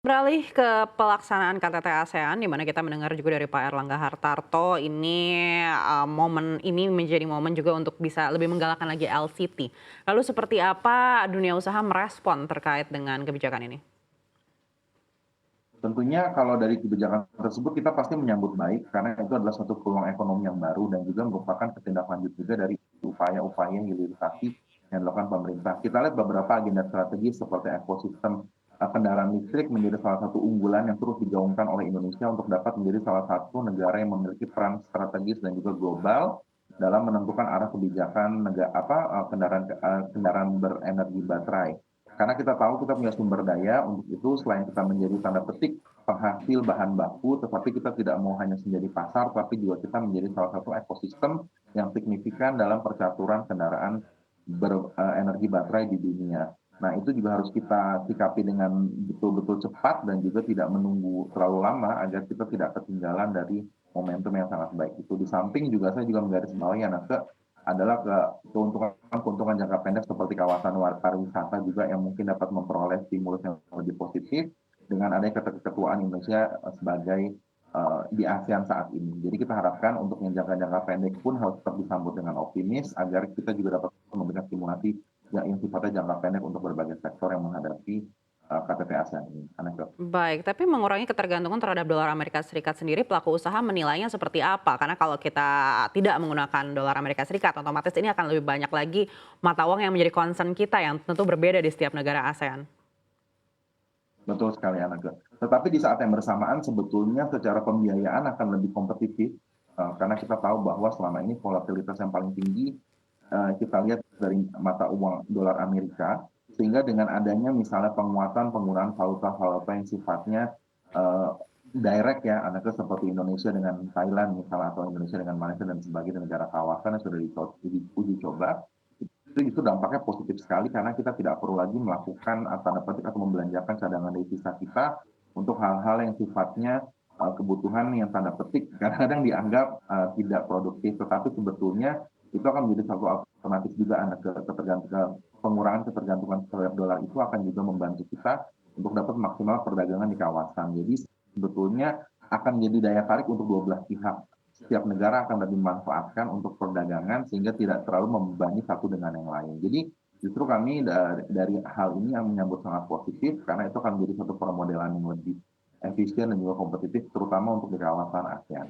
Beralih ke pelaksanaan KTT ASEAN, di mana kita mendengar juga dari Pak Erlangga Hartarto, momen ini menjadi momen juga untuk bisa lebih menggalakkan lagi LCT. Lalu seperti apa dunia usaha merespon terkait dengan kebijakan ini? Tentunya kalau dari kebijakan tersebut kita pasti menyambut baik karena itu adalah suatu peluang ekonomi yang baru dan juga merupakan ketindaklanjut juga dari upaya-upaya hilirisasi yang dilakukan pemerintah. Kita lihat beberapa agenda strategis seperti ekosistem kendaraan listrik menjadi salah satu unggulan yang terus digaungkan oleh Indonesia untuk dapat menjadi salah satu negara yang memiliki peran strategis dan juga global dalam menentukan arah kebijakan kendaraan berenergi baterai. Karena kita tahu kita punya sumber daya, untuk itu selain kita menjadi tanda petik penghasil bahan baku, tetapi kita tidak mau hanya menjadi pasar, tapi juga kita menjadi salah satu ekosistem yang signifikan dalam percaturan kendaraan berenergi baterai di dunia. Nah, itu juga harus kita sikapi dengan betul-betul cepat dan juga tidak menunggu terlalu lama agar kita tidak ketinggalan dari momentum yang sangat baik itu. Di samping juga saya juga menggarisbawahi Anake adalah keuntungan jangka pendek seperti kawasan pariwisata juga yang mungkin dapat memperoleh stimulus yang lebih positif dengan adanya keketuaan Indonesia sebagai di ASEAN saat ini. Jadi kita harapkan untuk yang jangka-jangka pendek pun harus tetap disambut dengan optimis agar kita juga dapat memberikan stimulasi yang sifatnya jangka pendek untuk berbagai sektor yang menghadapi KTT ASEAN ini. Aneka. Baik, tapi mengurangi ketergantungan terhadap dolar Amerika Serikat sendiri, pelaku usaha menilainya seperti apa? Karena kalau kita tidak menggunakan dolar Amerika Serikat, otomatis ini akan lebih banyak lagi mata uang yang menjadi concern kita yang tentu berbeda di setiap negara ASEAN. Betul sekali Anaka. Tetapi di saat yang bersamaan sebetulnya secara pembiayaan akan lebih kompetitif karena kita tahu bahwa selama ini volatilitas yang paling tinggi kita lihat dari mata uang dolar Amerika, sehingga dengan adanya misalnya penguatan penggunaan valuta-valuta yang sifatnya eh, direct ya, Anaka, seperti Indonesia dengan Thailand misalnya atau Indonesia dengan Malaysia dan sebagai negara kawasan yang sudah diuji coba, itu dampaknya positif sekali karena kita tidak perlu lagi melakukan tanda petik atau membelanjakan cadangan devisa kita untuk hal-hal yang sifatnya kebutuhan yang tanda petik kadang-kadang dianggap tidak produktif, tetapi sebetulnya itu akan menjadi satu alternatif juga Anda pengurangan ketergantungan terhadap dolar itu akan juga membantu kita untuk dapat maksimal perdagangan di kawasan. Jadi sebetulnya akan menjadi daya tarik untuk dua belah pihak. Setiap negara akan lebih dimanfaatkan untuk perdagangan sehingga tidak terlalu membebani satu dengan yang lain. Jadi justru kami dari hal ini yang menyambut sangat positif karena itu akan menjadi satu permodelan yang lebih efisien dan juga kompetitif terutama untuk di kawasan ASEAN.